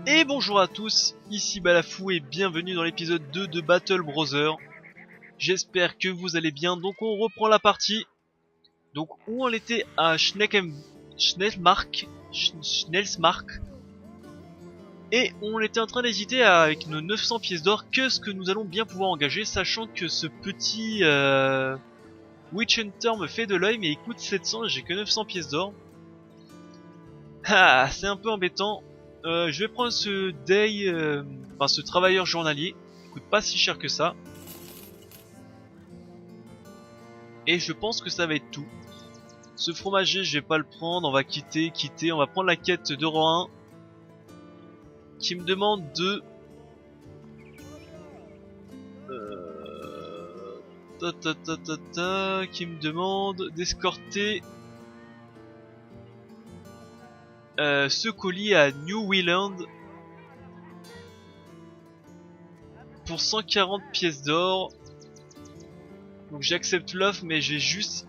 Et bonjour à tous, ici Balafou et bienvenue dans l'épisode 2 de Battle Brother. J'espère que vous allez bien, donc on reprend la partie. Donc où on était à Schnellsmark. Et on était en train d'hésiter avec nos 900 pièces d'or, qu'est-ce que nous allons bien pouvoir engager, sachant que ce petit Witch Hunter me fait de l'œil, mais il coûte 700 et j'ai que 900 pièces d'or. Ah, c'est un peu embêtant. Je vais prendre ce ce travailleur journalier. Il coûte pas si cher que ça. Et je pense que ça va être tout. Ce fromager, je vais pas le prendre. On va quitter. On va prendre la quête de rang 1. Qui me demande de... Qui me demande d'escorter... ce colis à New Wheeland. Pour 140 pièces d'or. Donc j'accepte l'offre, mais j'ai juste...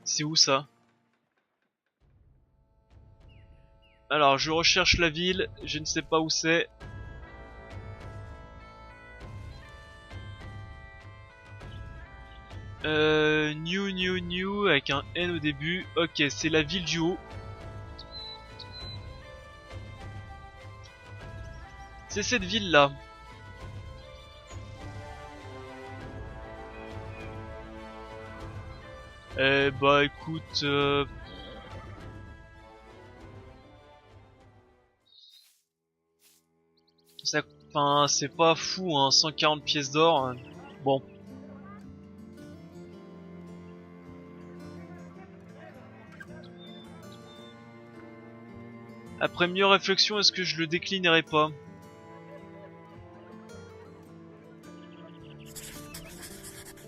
C'est où ça? Alors je recherche la ville, je ne sais pas où c'est. New avec un N au début. Ok, c'est la ville du haut. C'est cette ville là. Bah écoute, enfin c'est pas fou hein, 140 pièces d'or. Bon. Après mieux réflexion, est-ce que je le déclinerai pas?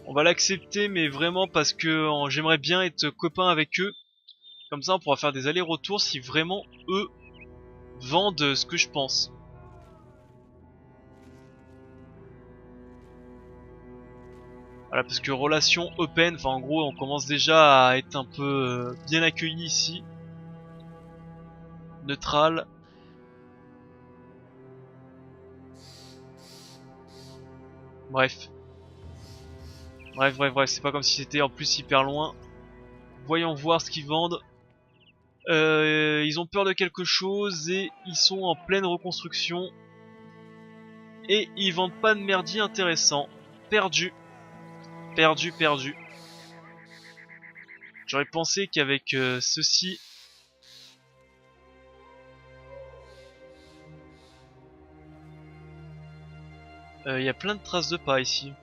On va l'accepter, mais vraiment parce que j'aimerais bien être copain avec eux. Comme ça on pourra faire des allers-retours si vraiment eux vendent ce que je pense. Voilà, parce que relation open, enfin en gros on commence déjà à être un peu bien accueilli ici. Neutral. Bref. Bref, c'est pas comme si c'était en plus hyper loin. Voyons voir ce qu'ils vendent. Ils ont peur de quelque chose et ils sont en pleine reconstruction. Et ils vendent pas de merdier intéressant. Perdu. Perdu. J'aurais pensé qu'avec ceci... Il y a plein de traces de pas ici.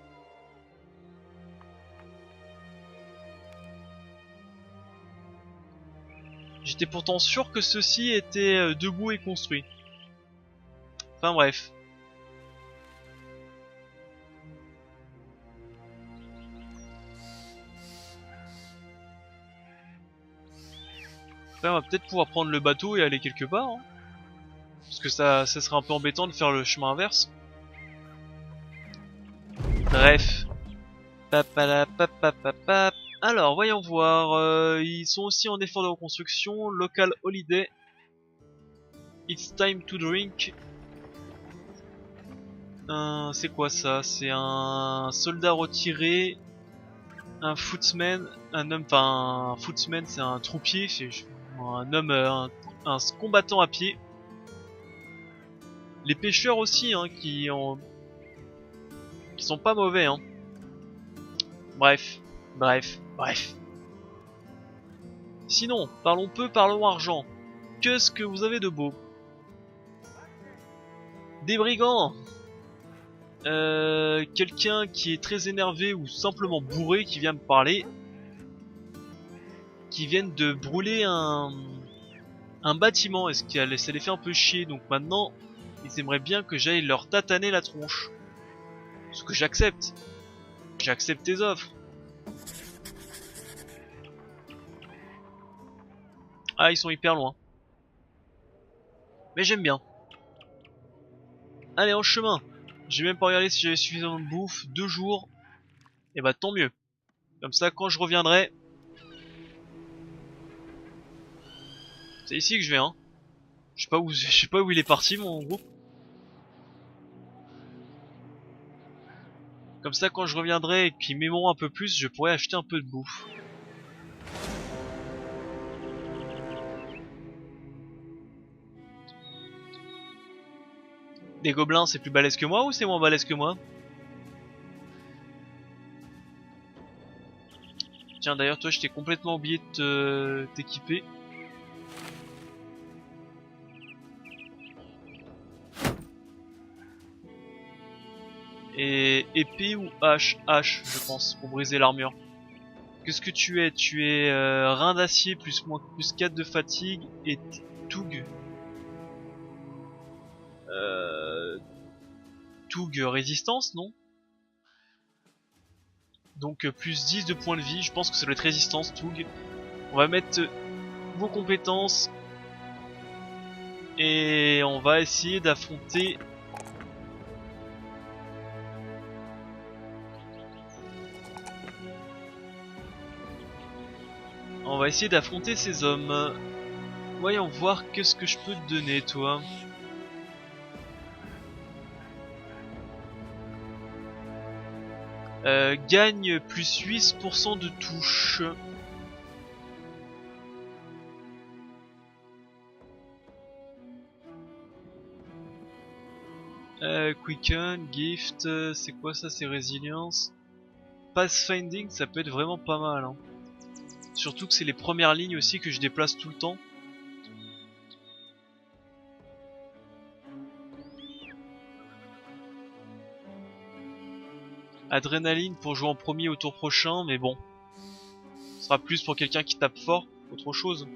J'étais pourtant sûr que ceci était debout et construit. Enfin bref. Après on va peut-être pouvoir prendre le bateau et aller quelque part. Hein. Parce que ça serait un peu embêtant de faire le chemin inverse. Bref. Papalapapapapap. Alors, voyons voir. Ils sont aussi en effort de reconstruction. Local holiday. It's time to drink. C'est quoi ça? C'est un soldat retiré. Un footman. Un homme. Enfin, un footman, c'est un troupier. C'est un homme. Un combattant à pied. Les pêcheurs aussi, hein, qui sont pas mauvais, hein. Bref. Sinon, parlons peu, parlons argent. Qu'est-ce que vous avez de beau? Des brigands. Quelqu'un qui est très énervé ou simplement bourré qui vient me parler. Qui viennent de brûler un bâtiment. Est-ce que ça les fait un peu chier? Donc maintenant, ils aimeraient bien que j'aille leur tataner la tronche. Ce que j'accepte. J'accepte tes offres. Ah, ils sont hyper loin. Mais j'aime bien. Allez, en chemin. J'ai même pas regardé si j'avais suffisamment de bouffe. 2 jours. Et bah tant mieux. Comme ça, quand je reviendrai... C'est ici que je vais, hein. Je sais pas où il est parti, mon groupe. Comme ça, quand je reviendrai et qu'ils m'aimeront un peu plus, je pourrai acheter un peu de bouffe. Les gobelins, c'est plus balèze que moi ou c'est moins balèze que moi? Tiens, d'ailleurs, toi, je t'ai complètement oublié de t'équiper. Et épée ou hache? Hache, je pense, pour briser l'armure. Qu'est-ce que tu es? Tu es rein d'acier plus 4 de fatigue et Toug. Toug résistance, non? Donc plus 10 de points de vie, je pense que ça doit être résistance, Toug. On va mettre vos compétences et on va essayer d'affronter... On va essayer d'affronter ces hommes. Voyons voir qu'est-ce que je peux te donner, toi. Gagne plus 8% de touche. Quicken, Gift, c'est quoi ça? C'est Résilience. Pathfinding, ça peut être vraiment pas mal. Hein. Surtout que c'est les premières lignes aussi que je déplace tout le temps. Adrénaline pour jouer en premier au tour prochain, mais bon. Ce sera plus pour quelqu'un qui tape fort, autre chose.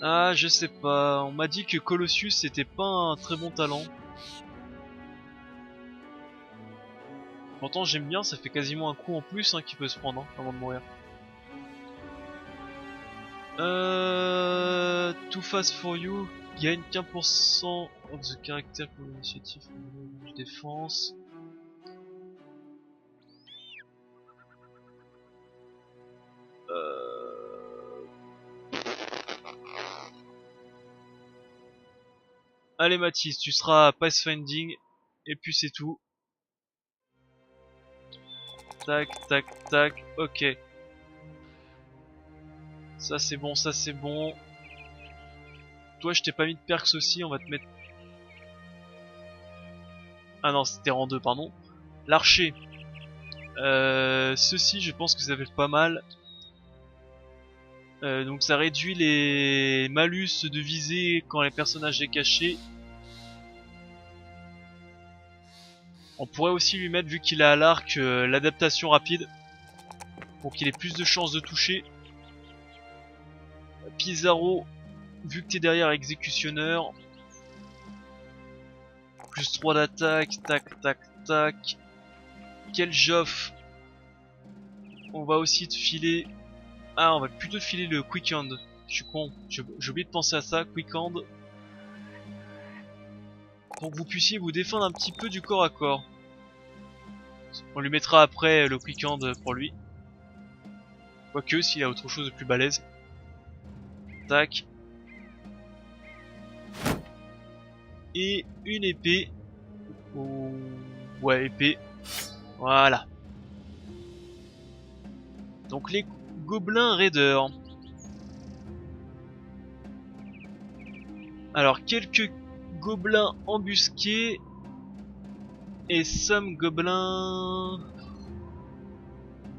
Ah, je sais pas. On m'a dit que Colossus c'était pas un très bon talent. Pourtant j'aime bien, ça fait quasiment un coup en plus hein, qu'il peut se prendre hein, avant de mourir. Too Fast For You gagne 15% of the character pour l'initiative de défense. Allez Mathis, tu seras à Pathfinding et puis c'est tout. Tac, tac, tac, ok. Ça c'est bon, ça c'est bon. Toi je t'ai pas mis de perks aussi, on va te mettre... Ah non, c'était rang 2, pardon. L'archer. Ceci je pense que ça fait pas mal. Donc ça réduit les malus de visée quand les personnages est caché. On pourrait aussi lui mettre, vu qu'il a à l'arc, l'adaptation rapide. Pour qu'il ait plus de chances de toucher. Pizarro, vu que t'es derrière exécutionneur. Plus 3 d'attaque, tac tac tac. Quel Joff. On va aussi te filer... Ah, on va plutôt te filer le Quick Hand. Je suis con, j'ai oublié de penser à ça, Quick Hand. Pour que vous puissiez vous défendre un petit peu du corps à corps. On lui mettra après le Quick Hand pour lui. Quoique, s'il a autre chose de plus balèze. Tac. Et une épée. Oh... Ouais, épée. Voilà. Donc les gobelins raiders. Alors, quelques gobelins embusqués. Et some gobelins...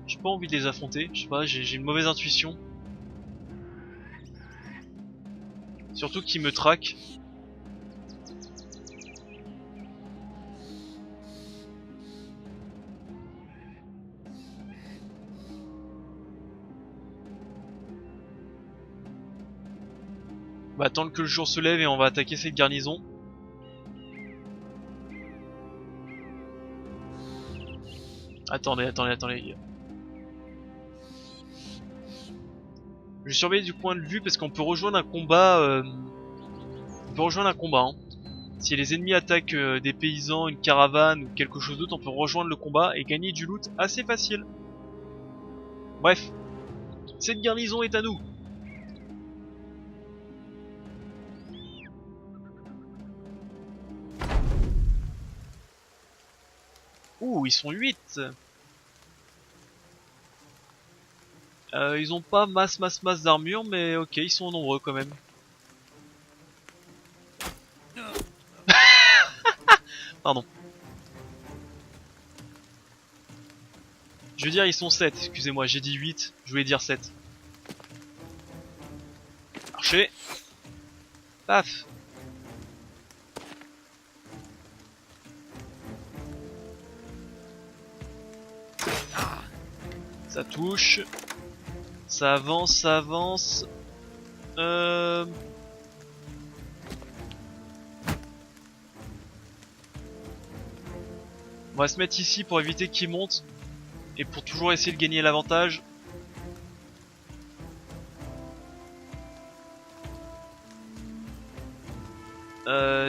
J'ai pas envie de les affronter, je sais pas, j'ai une mauvaise intuition. Surtout qu'ils me traquent. On va attendre que le jour se lève et on va attaquer cette garnison. Attendez. Je surveille du point de vue parce qu'on peut rejoindre un combat. On peut rejoindre un combat. Hein. Si les ennemis attaquent des paysans, une caravane ou quelque chose d'autre, on peut rejoindre le combat et gagner du loot assez facile. Bref, cette garnison est à nous. Ouh, ils sont 8. Ils ont pas masse d'armure, mais ok, ils sont nombreux quand même. Pardon. Je veux dire, ils sont 7, excusez-moi, j'ai dit 8, je voulais dire 7. Archer. Paf. Ça touche. Ça avance, ça avance. On va se mettre ici pour éviter qu'ils montent. Et pour toujours essayer de gagner l'avantage.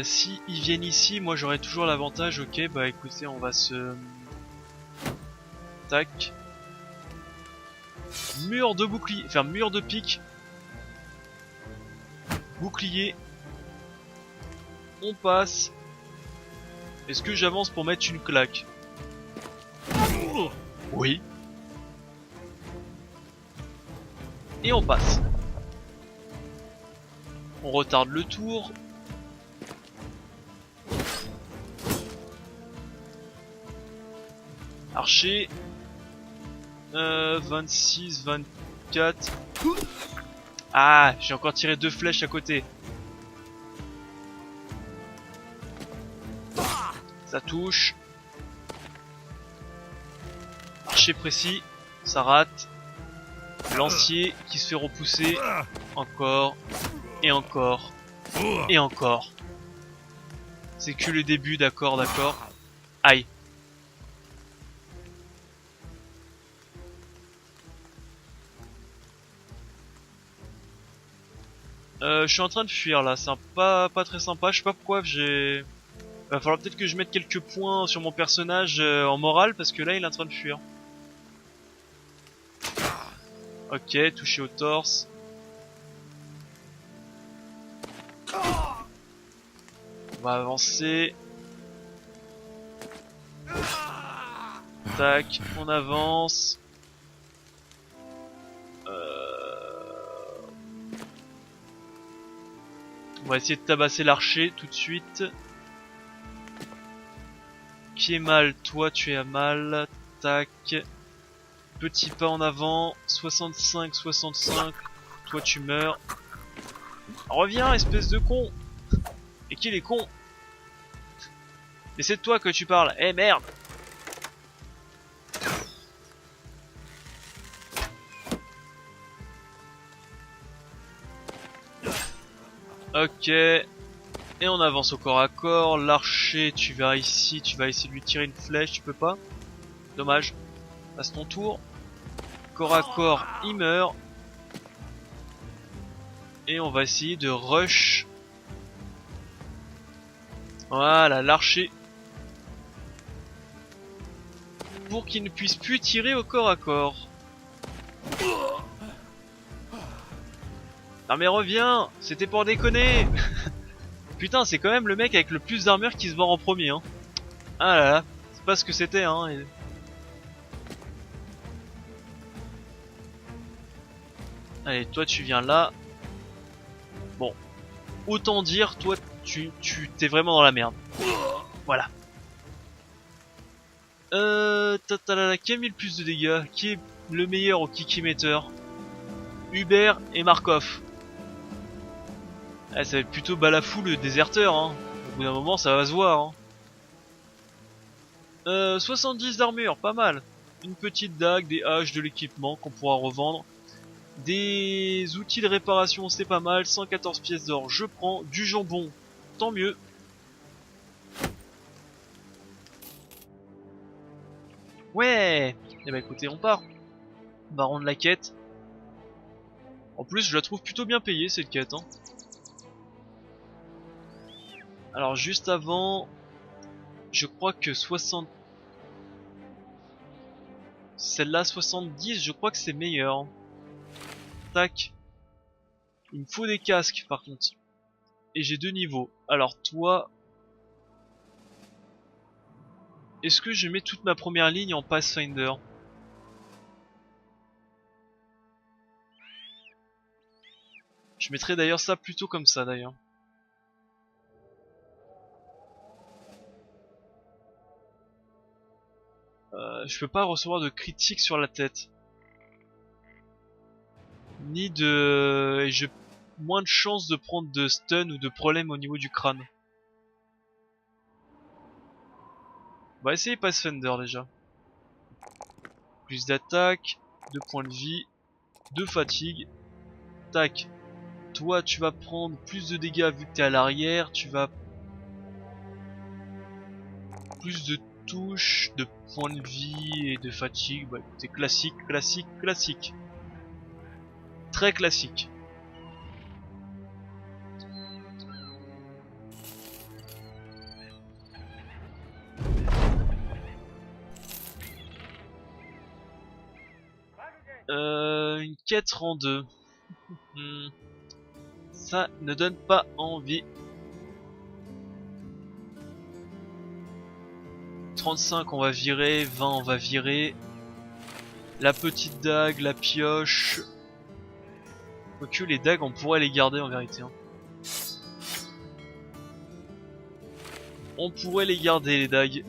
Si ils viennent ici, moi j'aurai toujours l'avantage. Ok, bah écoutez, on va se... Tac. Mur de bouclier, enfin mur de pique. Bouclier. On passe. Est-ce que j'avance pour mettre une claque? Oui. Et on passe. On retarde le tour. Archer. 26, 24. Ah, j'ai encore tiré 2 flèches à côté. Ça touche. Archer précis. Ça rate. Lancier qui se fait repousser. Encore. Et encore. Et encore. C'est que le début, d'accord, d'accord. Aïe. Je suis en train de fuir là, c'est pas très sympa, je sais pas pourquoi j'ai... Va falloir peut-être que je mette quelques points sur mon personnage en morale parce que là il est en train de fuir. Ok, touché au torse. On va avancer. Tac, on avance. On va essayer de tabasser l'archer tout de suite. Qui est mal? Toi, tu es à mal. Tac. Petit pas en avant. 65, 65. Toi, tu meurs. Reviens, espèce de con. Et qu'il est con. Mais c'est de toi que tu parles. Eh merde. Ok. Et on avance au corps à corps. L'archer, tu vas ici, tu vas essayer de lui tirer une flèche, tu peux pas. Dommage. Passe ton tour. Corps à corps, il meurt. Et on va essayer de rush. Voilà, l'archer. Pour qu'il ne puisse plus tirer au corps à corps. Non mais reviens, c'était pour déconner. Putain, c'est quand même le mec avec le plus d'armure qui se vend en premier, hein. Ah là là, c'est pas ce que c'était, hein. Allez, toi tu viens là. Bon, autant dire, toi tu t'es vraiment dans la merde. Voilà. Qui a mis le plus de dégâts? Qui est le meilleur au kick-émetteur? Hubert et Markov. Ah, ça va être plutôt balafou le déserteur, hein. Au bout d'un moment, ça va se voir, hein. 70 d'armure, pas mal. Une petite dague, des haches, de l'équipement qu'on pourra revendre. Des outils de réparation, c'est pas mal. 114 pièces d'or, je prends. Du jambon, tant mieux. Ouais. Eh bah écoutez, on part. On va rendre la quête. En plus, je la trouve plutôt bien payée cette quête, hein. Alors juste avant, je crois que 60... Celle-là 70, je crois que c'est meilleur. Tac. Il me faut des casques par contre. Et j'ai 2 niveaux. Alors toi... Est-ce que je mets toute ma première ligne en Pathfinder? Je mettrais d'ailleurs ça plutôt comme ça d'ailleurs. Je peux pas recevoir de critiques sur la tête. Ni de... Et j'ai moins de chances de prendre de stun ou de problèmes au niveau du crâne. On va essayer Pathfinder déjà. Plus d'attaque, 2 points de vie, 2 fatigue. Tac. Toi tu vas prendre plus de dégâts vu que t'es à l'arrière. Tu vas... Plus de touches, de points de vie et de fatigue. Bah écoutez, classique, classique, classique. Très classique. Une quête rang 2. Ça ne donne pas envie. 35 on va virer, 20 on va virer. La petite dague, la pioche. Quoique les dagues on pourrait les garder en vérité. Hein. On pourrait les garder les dagues.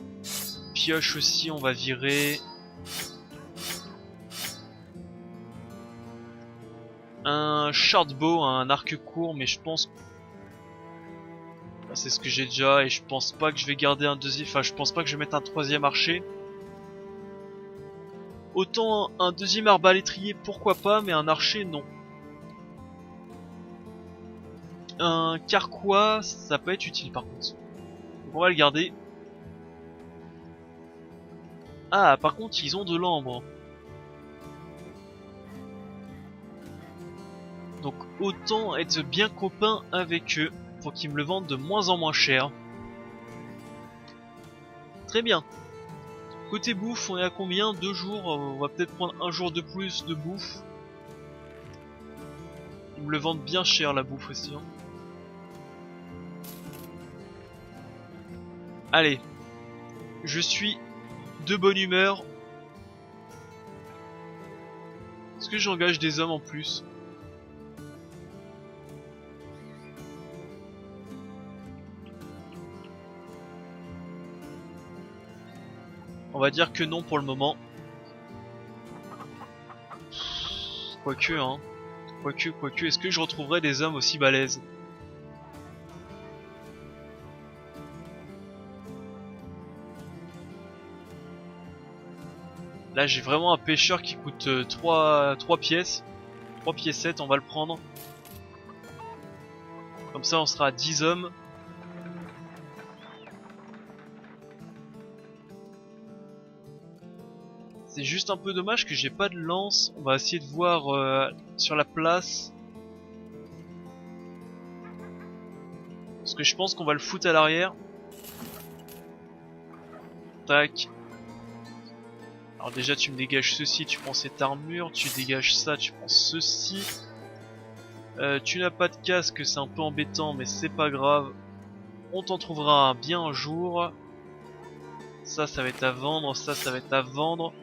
Pioche aussi on va virer. Un shortbow, un arc court, mais je pense... C'est ce que j'ai déjà et je pense pas que je vais garder un deuxième... Enfin je pense pas que je vais mettre un troisième archer. Autant un deuxième arbalétrier pourquoi pas, mais un archer non. Un carquois ça peut être utile par contre. Donc on va le garder. Ah par contre ils ont de l'ambre. Donc autant être bien copain avec eux pour qu'ils me le vendent de moins en moins cher. Très bien. Côté bouffe, on est à combien? 2 jours. On va peut-être prendre un jour de plus de bouffe. Ils me le vendent bien cher la bouffe aussi. Hein. Allez. Je suis de bonne humeur. Est-ce que j'engage des hommes en plus? On va dire que non pour le moment. Quoique, hein. Quoique, est-ce que je retrouverai des hommes aussi balèzes? Là j'ai vraiment un pêcheur qui coûte 3 pièces. 3 piécettes, on va le prendre. Comme ça on sera à 10 hommes. C'est juste un peu dommage que j'ai pas de lance. On va essayer de voir sur la place. Parce que je pense qu'on va le foutre à l'arrière. Tac. Alors déjà tu me dégages ceci, tu prends cette armure. Tu dégages ça, tu prends ceci. Tu n'as pas de casque, c'est un peu embêtant mais c'est pas grave. On t'en trouvera un bien un jour. Ça va être à vendre, ça va être à vendre.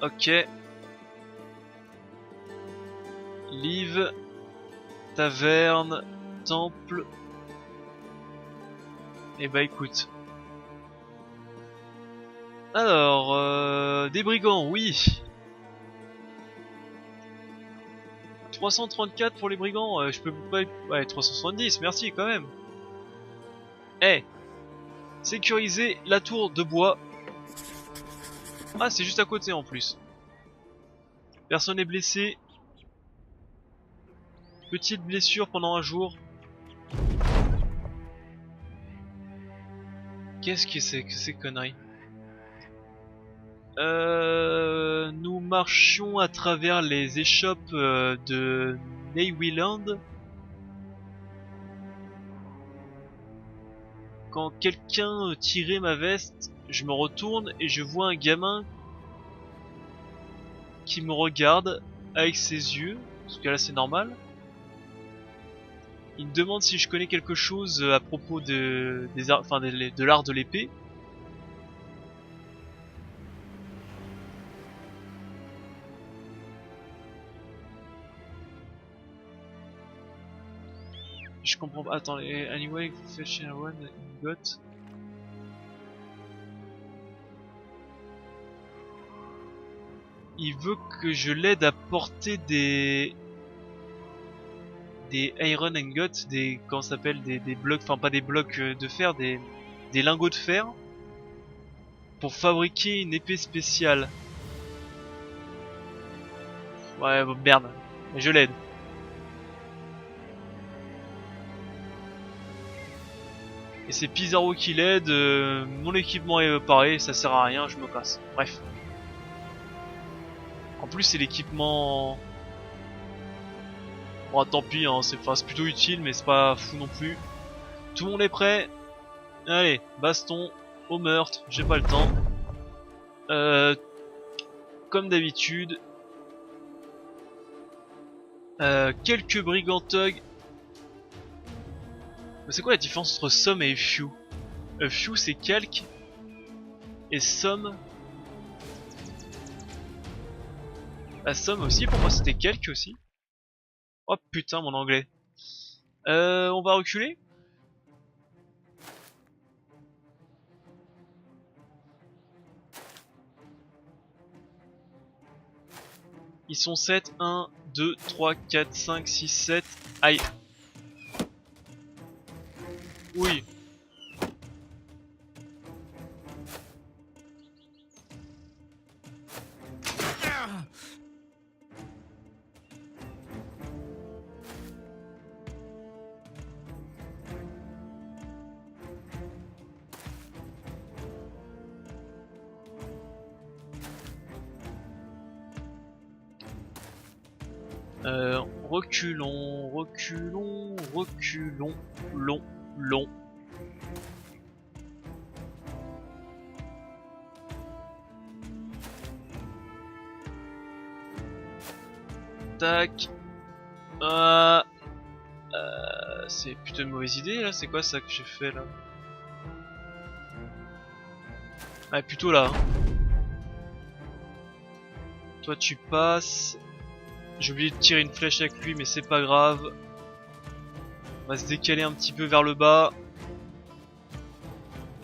Ok. Live, taverne, temple. Et bah écoute. Alors, des brigands, oui. 334 pour les brigands, je peux pas... Ouais, 370, merci quand même. Eh, sécuriser la tour de bois. Ah, c'est juste à côté en plus. Personne n'est blessé. Petite blessure pendant un jour. Qu'est-ce que c'est que ces conneries? Nous marchions à travers les échoppes de Neywiland quand quelqu'un tirait ma veste. Je me retourne et je vois un gamin qui me regarde avec ses yeux, parce que là c'est normal. Il me demande si je connais quelque chose à propos de l'art de l'épée. Je comprends pas. Attends, anyway, fetch one got. Il veut que je l'aide à porter des iron ingots, des comment ça s'appelle, des blocs, enfin pas des blocs de fer, des lingots de fer pour fabriquer une épée spéciale. Ouais, bon, merde, mais je l'aide. Et c'est Pizarro qui l'aide, mon équipement est pareil, ça sert à rien, je me casse. Bref. En plus c'est l'équipement... Bon tant pis, hein, c'est plutôt utile mais c'est pas fou non plus. Tout le monde est prêt? Allez, baston, au meurtre, j'ai pas le temps. Comme d'habitude. Quelques brigands thugs. Mais c'est quoi la différence entre Somme et Few? Few c'est calque. Et Somme... La Somme aussi, pour moi c'était calque aussi. Oh putain mon anglais. On va reculer. Ils sont 7, 1, 2, 3, 4, 5, 6, 7. Aïe. Oui. Reculons, reculons, reculons, long. Tac. C'est plutôt une mauvaise idée là, c'est quoi ça que j'ai fait là? Ah plutôt là. Hein. Toi tu passes. J'ai oublié de tirer une flèche avec lui mais c'est pas grave. On va se décaler un petit peu vers le bas.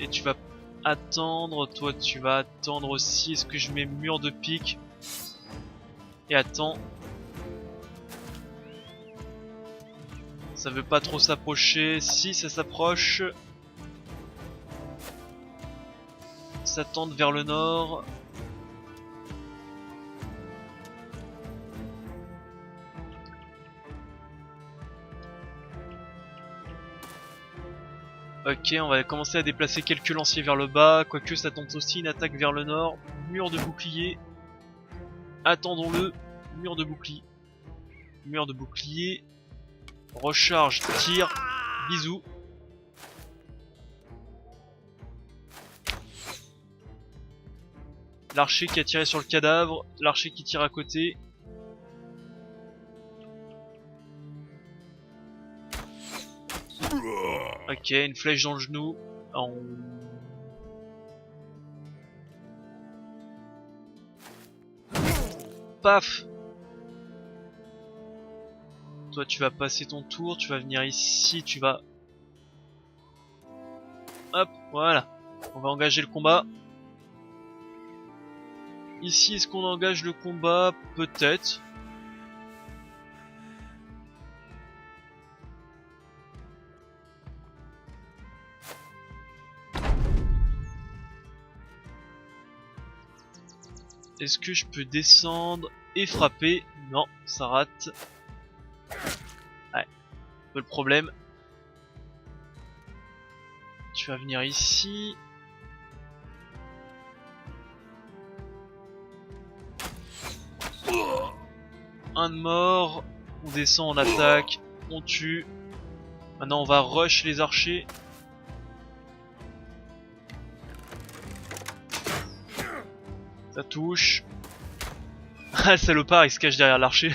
Et tu vas attendre, toi tu vas attendre aussi. Est-ce que je mets mur de pique? Et attends. Ça veut pas trop s'approcher. Si ça s'approche. Ça tente vers le nord. Ok, on va commencer à déplacer quelques lanciers vers le bas, quoique ça tente aussi une attaque vers le nord. Mur de bouclier. Attendons-le. Mur de bouclier. Mur de bouclier. Recharge, tire. Bisous. L'archer qui a tiré sur le cadavre. L'archer qui tire à côté. Ok, une flèche dans le genou. Paf. Toi tu vas passer ton tour, tu vas venir ici, tu vas... Hop, voilà. On va engager le combat. Ici, est-ce qu'on engage le combat? Peut-être. Est-ce que je peux descendre et frapper? Non, ça rate. Ouais, un peu le problème. Tu vas venir ici. Un de mort. On descend, on attaque, on tue. Maintenant on va rush les archers. Ça touche. Ah le salopard il se cache derrière l'archer.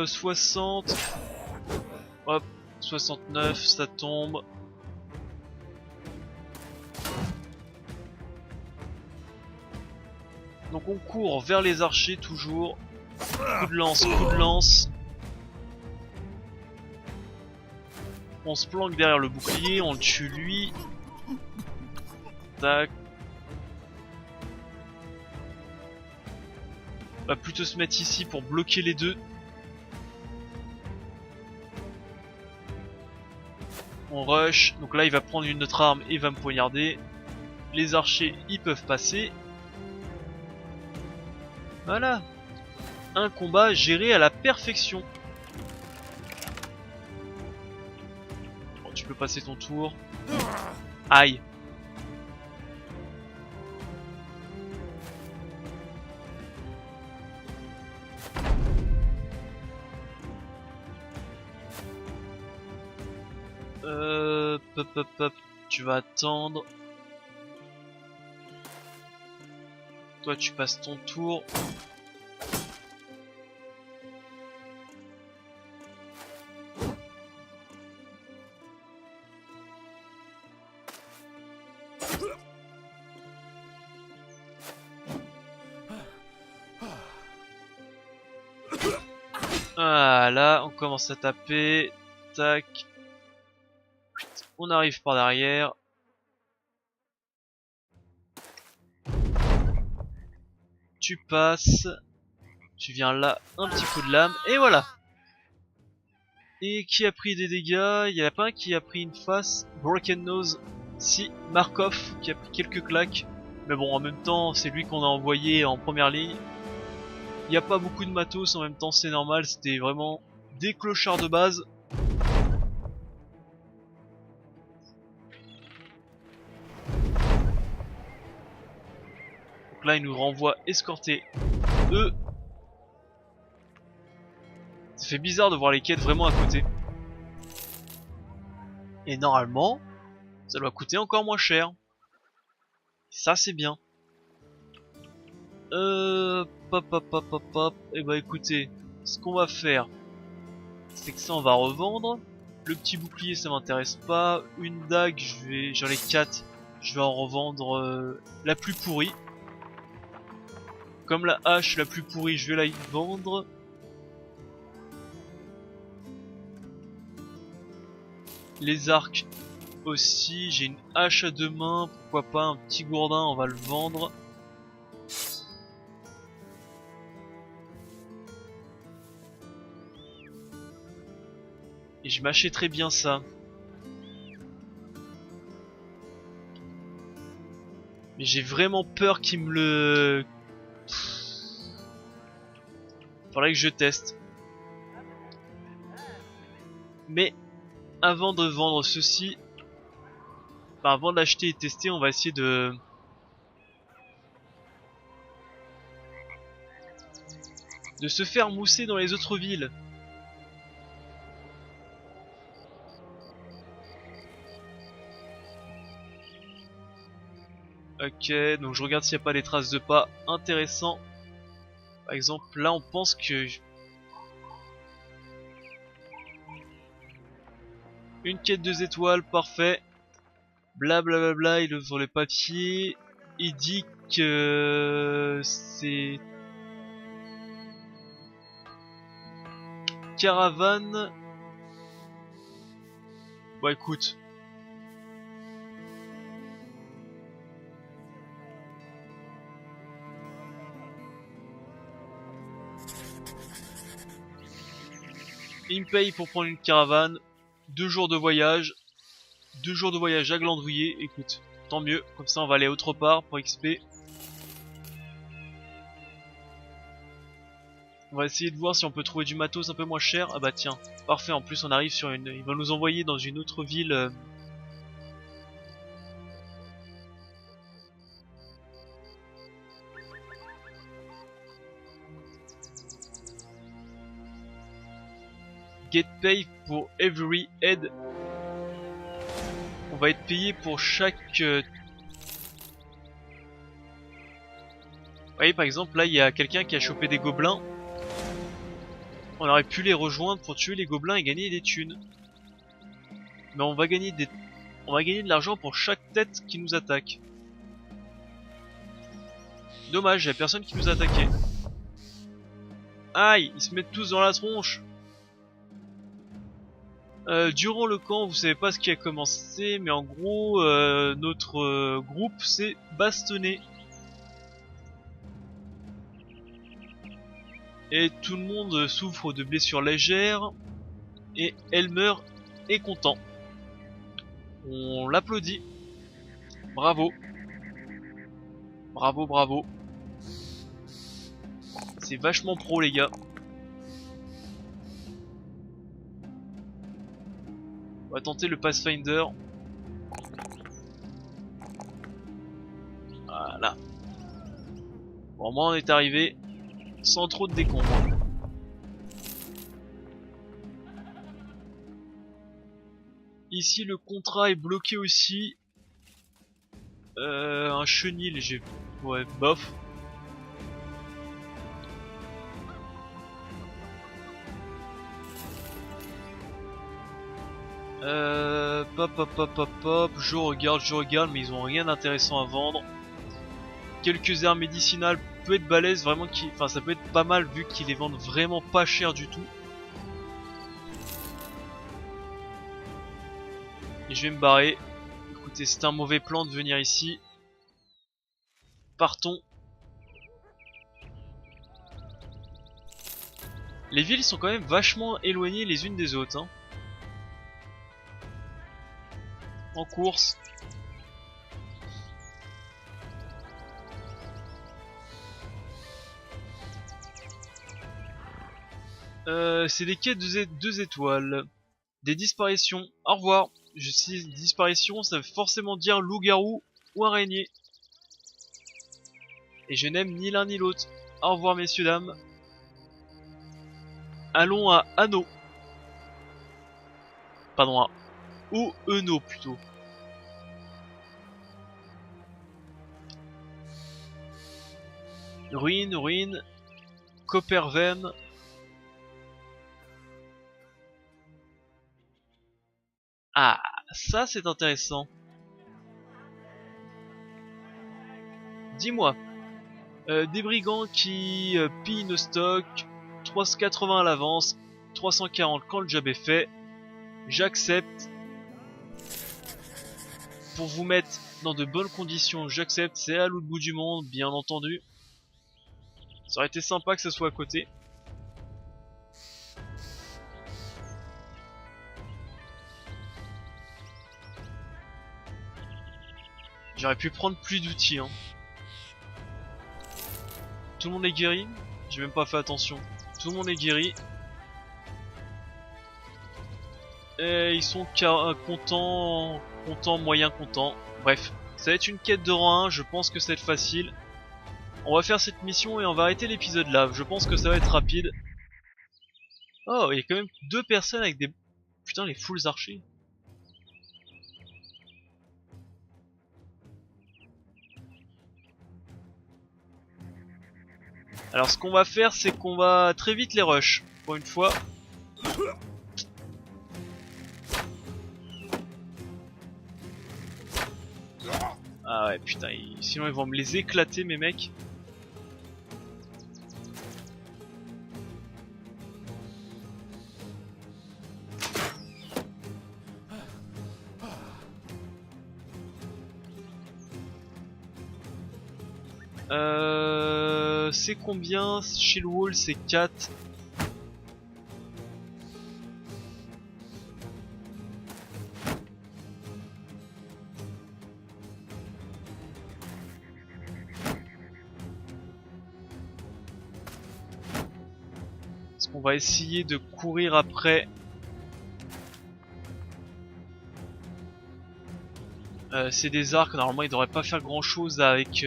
60. Hop, 69, ça tombe. Donc on court vers les archers toujours. Coup de lance, coup de lance. On se planque derrière le bouclier, on le tue lui. Tac. On va plutôt se mettre ici pour bloquer les deux. On rush, donc là il va prendre une autre arme et va me poignarder. Les archers ils peuvent passer. Voilà. Un combat géré à la perfection. Bon, tu peux passer ton tour. Aïe. Hop, tu vas attendre. Toi tu passes ton tour. Ah là, on commence à taper. Tac. On arrive par derrière. Tu passes. Tu viens là, un petit coup de lame. Et voilà. Et qui a pris des dégâts? Il y en a pas un qui a pris une face. Broken Nose. Si, Markov qui a pris quelques claques. Mais bon, en même temps, c'est lui qu'on a envoyé en première ligne. Il n'y a pas beaucoup de matos, en même temps c'est normal, c'était vraiment des clochards de base. Donc là il nous renvoie escorter eux. Ça fait bizarre de voir les quêtes vraiment à côté. Et normalement, ça doit coûter encore moins cher. Ça c'est bien. Pop. Et bah écoutez, ce qu'on va faire, c'est que ça on va revendre. Le petit bouclier ça m'intéresse pas. Une dague, j'en ai 4. Je vais en revendre la plus pourrie. Comme la hache la plus pourrie, je vais la vendre. Les arcs aussi, j'ai une hache à 2 mains, pourquoi pas un petit gourdin, on va le vendre. Et je m'achèterais bien ça. Mais j'ai vraiment peur qu'il me le... Faudrait que je teste. Mais avant de vendre ceci, enfin avant de l'acheter et tester, on va essayer de se faire mousser dans les autres villes. Ok, donc je regarde s'il n'y a pas des traces de pas intéressants. Par exemple, là on pense que... Une quête 2 étoiles, parfait. Blablabla, il ouvre les papiers. Il dit que c'est... Caravane. Bon écoute. Il me paye pour prendre une caravane. 2 jours de voyage. 2 jours de voyage à Glandrouiller. Écoute, tant mieux. Comme ça on va aller autre part pour XP. On va essayer de voir si on peut trouver du matos un peu moins cher. Ah bah tiens, parfait, en plus on arrive sur une... Il va nous envoyer dans une autre ville. Get paid for every head. On va être payé pour chaque... Vous voyez par exemple là il y a quelqu'un qui a chopé des gobelins. On aurait pu les rejoindre pour tuer les gobelins et gagner des thunes. Mais on va gagner de l'argent pour chaque tête qui nous attaque. Dommage, il y a personne qui nous a attaqué. Aïe, ils se mettent tous dans la tronche. Durant le camp, vous savez pas ce qui a commencé, mais en gros, notre groupe s'est bastonné. Et tout le monde souffre de blessures légères. Et Elmer est content. On l'applaudit. Bravo. Bravo, bravo. C'est vachement pro les gars. On va tenter le Pathfinder. Voilà. Bon, moi on est arrivé sans trop de décombres. Ici le contrat est bloqué aussi. Un chenil, j'ai... Ouais, bof. Pop, je regarde, mais ils ont rien d'intéressant à vendre. Quelques herbes médicinales peut être balèze, vraiment enfin ça peut être pas mal vu qu'ils les vendent vraiment pas cher du tout. Et je vais me barrer. Écoutez, c'est un mauvais plan de venir ici. Partons. Les villes sont quand même vachement éloignées les unes des autres, hein. En course. C'est des quêtes de 2 étoiles. Des disparitions. Au revoir. Je sais, disparition, ça veut forcément dire loup-garou ou araignée. Et je n'aime ni l'un ni l'autre. Au revoir messieurs dames. Allons à Anneau. Pardon, à Oeno plutôt. Ruine. Copperven. Ah, ça c'est intéressant. Dis-moi, des brigands qui pillent nos stocks, 380 à l'avance, 340 quand le job est fait, j'accepte. Pour vous mettre dans de bonnes conditions, j'accepte, c'est à l'autre bout du monde, bien entendu. Ça aurait été sympa que ça soit à côté. J'aurais pu prendre plus d'outils, hein. Tout le monde est guéri? J'ai même pas fait attention. Tout le monde est guéri. Et ils sont contents, moyen contents. Bref, ça va être une quête de rang 1, je pense que ça va être facile. On va faire cette mission et on va arrêter l'épisode là. Je pense que ça va être rapide. Oh, il y a quand même 2 personnes avec des... Putain, les foules archers. Alors ce qu'on va faire, c'est qu'on va très vite les rush, pour une fois. Ah ouais, putain, sinon ils vont me les éclater mes mecs. C'est combien? Shield Wall c'est 4. Est-ce qu'on va essayer de courir après? C'est des arcs, normalement ils devraient pas faire grand chose avec...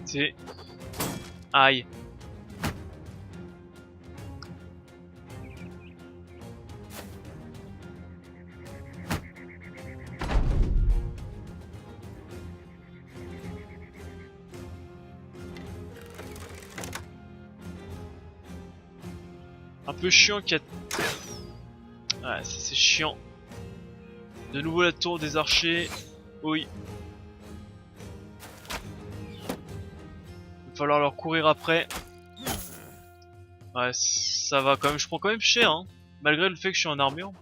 profiter. Aïe. Un peu chiant qu'il y a... Ouais, ça c'est chiant. De nouveau la tour des archers. Oui. Il va falloir leur courir après. Ouais, ça va quand même. Je prends quand même cher, hein. Malgré le fait que je suis en armure.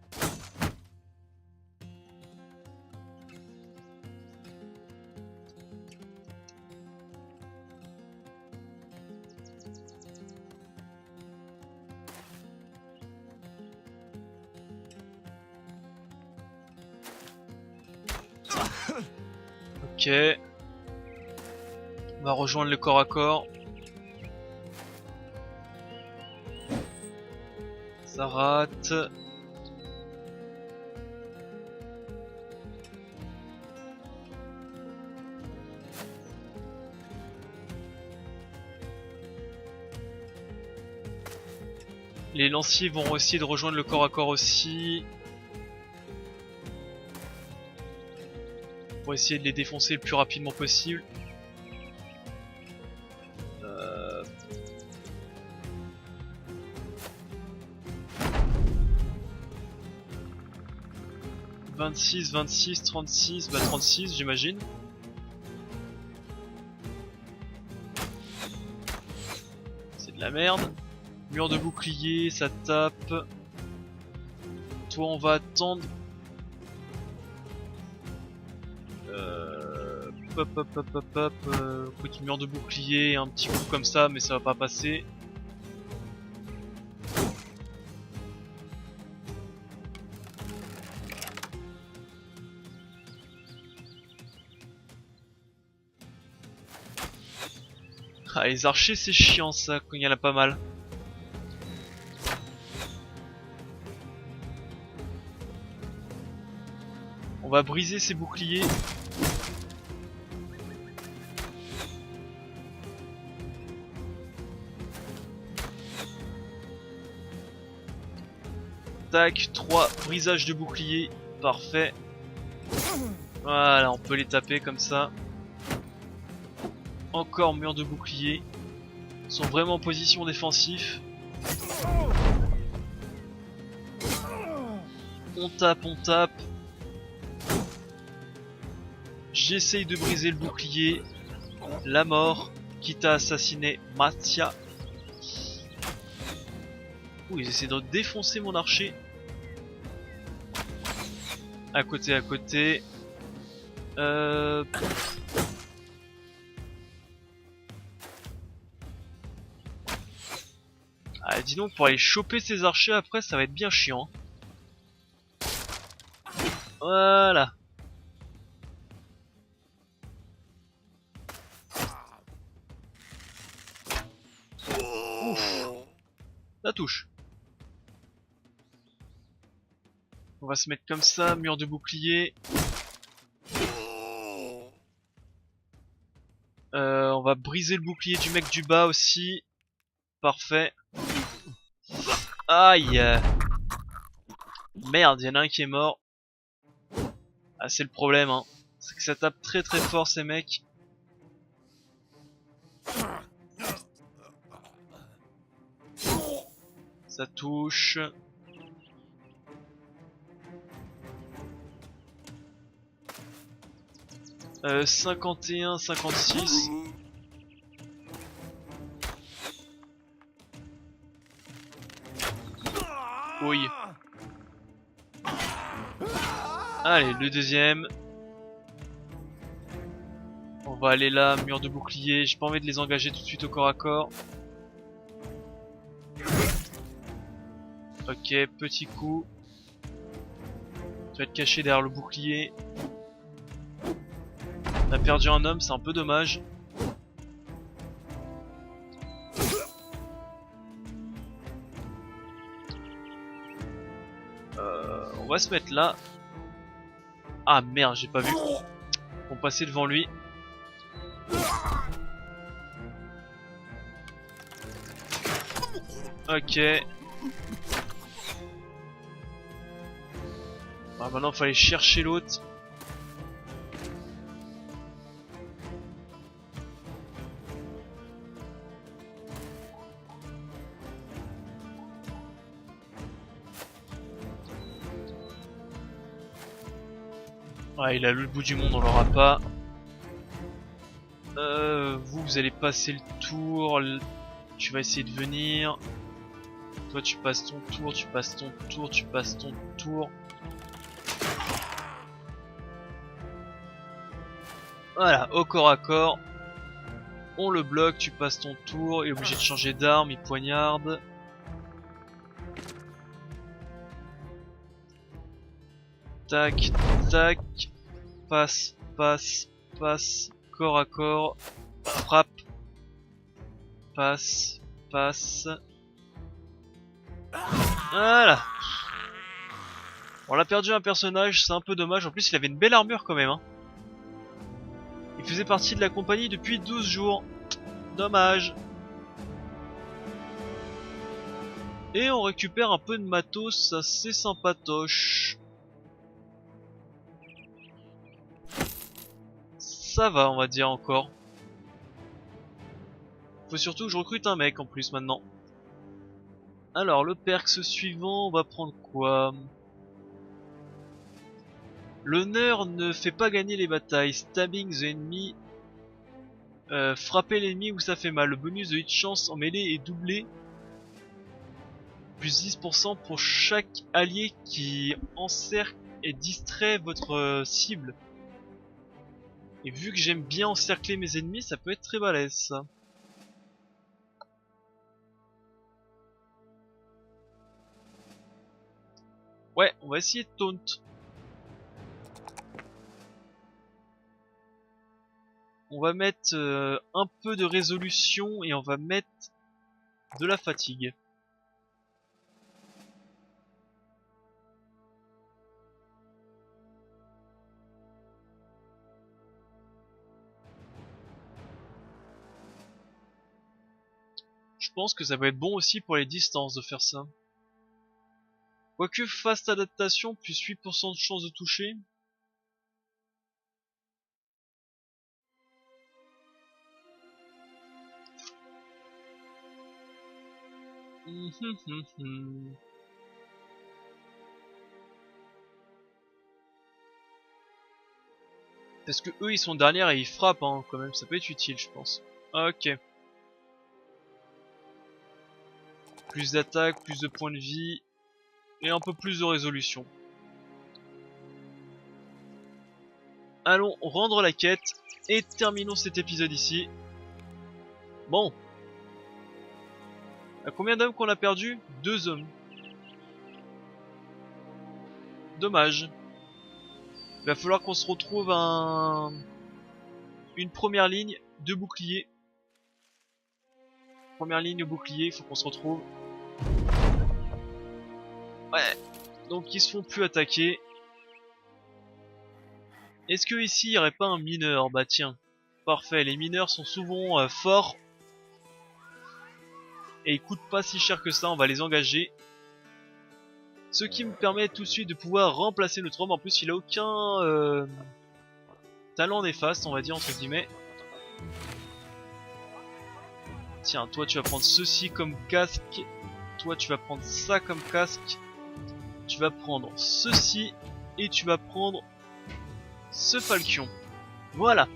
Ok. On va rejoindre le corps à corps. Ça rate. Les lanciers vont essayer de rejoindre le corps à corps aussi. Pour essayer de les défoncer le plus rapidement possible. 26, 26, 36, bah 36 j'imagine. C'est de la merde. Mur de bouclier, ça tape. Toi on va attendre. Petit mur de bouclier, un petit coup comme ça, mais ça va pas passer. Ah, les archers c'est chiant ça, quand il y en a pas mal. On va briser ces boucliers. Tac, 3 brisages de boucliers, parfait. Voilà, on peut les taper comme ça. Encore mur de bouclier. Ils sont vraiment en position défensif. On tape, on tape. J'essaye de briser le bouclier. La mort. Quitte à assassiner Mathia. Ouh, ils essaient de défoncer mon archer. À côté, à côté. Ah, dis donc, pour aller choper ces archers après, ça va être bien chiant. Voilà. Ouf. Ça touche. On va se mettre comme ça, mur de bouclier. On va briser le bouclier du mec du bas aussi. Parfait. Aïe. Merde, il y en a un qui est mort. Ah, c'est le problème, hein. C'est que ça tape très très fort ces mecs. Ça touche. Euh, 51, 56. Oui. Allez, le deuxième. On va aller là, mur de bouclier. J'ai pas envie de les engager tout de suite au corps à corps. Ok, petit coup. Tu vas être caché derrière le bouclier. On a perdu un homme, c'est un peu dommage. On va se mettre là. Ah merde, j'ai pas vu. On passait devant lui. Ok. Ah, maintenant il fallait chercher l'autre. Ouais, il a le bout du monde, on l'aura pas. Vous allez passer le tour. Tu vas essayer de venir. Toi, tu passes ton tour, tu passes ton tour, tu passes ton tour. Voilà, au corps à corps. On le bloque, tu passes ton tour. Il est obligé de changer d'arme, il poignarde. Tac, tac. Passe, passe, passe. Corps à corps. Frappe. Passe, passe. Voilà. On a perdu un personnage, c'est un peu dommage. En plus, il avait une belle armure quand même. Hein. Il faisait partie de la compagnie depuis 12 jours. Dommage. Et on récupère un peu de matos assez sympatoche. Ça va, on va dire encore. Faut surtout que je recrute un mec en plus maintenant. Alors, le perks suivant, on va prendre quoi? L'honneur ne fait pas gagner les batailles. Stabbing the enemy. Frapper l'ennemi où ça fait mal. Le bonus de hit chance en mêlée est doublé. Plus 10% pour chaque allié qui encercle et distrait votre cible. Et vu que j'aime bien encercler mes ennemis, ça peut être très balèze ça. Ouais, on va essayer de taunt. On va mettre un peu de résolution et on va mettre de la fatigue. Je pense que ça va être bon aussi pour les distances de faire ça. Quoique fast adaptation plus 8% de chance de toucher. Parce que eux ils sont derrière et ils frappent hein, quand même, ça peut être utile je pense. Ok. Plus d'attaque, plus de points de vie et un peu plus de résolution. Allons rendre la quête et terminons cet épisode ici. Bon. À combien d'hommes qu'on a perdu? 2 hommes. Dommage. Il va falloir qu'on se retrouve une première ligne de bouclier. Première ligne de bouclier, il faut qu'on se retrouve. Ouais. Donc ils se font plus attaquer. Est-ce que ici il n'y aurait pas un mineur? Bah tiens. Parfait, les mineurs sont souvent forts. Et ils coûtent pas si cher que ça, on va les engager. Ce qui me permet tout de suite de pouvoir remplacer notre homme. En plus il a aucun talent néfaste, on va dire entre guillemets. Tiens, toi tu vas prendre ceci comme casque. Toi tu vas prendre ça comme casque. Tu vas prendre ceci. Et tu vas prendre ce falchion. Voilà.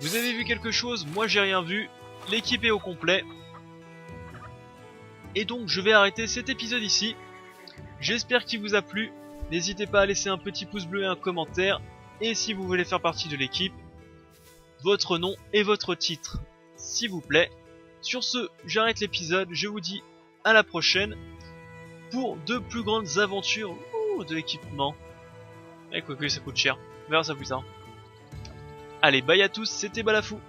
Vous avez vu quelque chose? Moi j'ai rien vu. L'équipe est au complet. Et donc je vais arrêter cet épisode ici. J'espère qu'il vous a plu. N'hésitez pas à laisser un petit pouce bleu et un commentaire. Et si vous voulez faire partie de l'équipe, votre nom et votre titre, s'il vous plaît. Sur ce, j'arrête l'épisode. Je vous dis à la prochaine pour de plus grandes aventures de l'équipement. Et quoique ça coûte cher. On verra ça plus tard. Allez, bye à tous, c'était Balafou.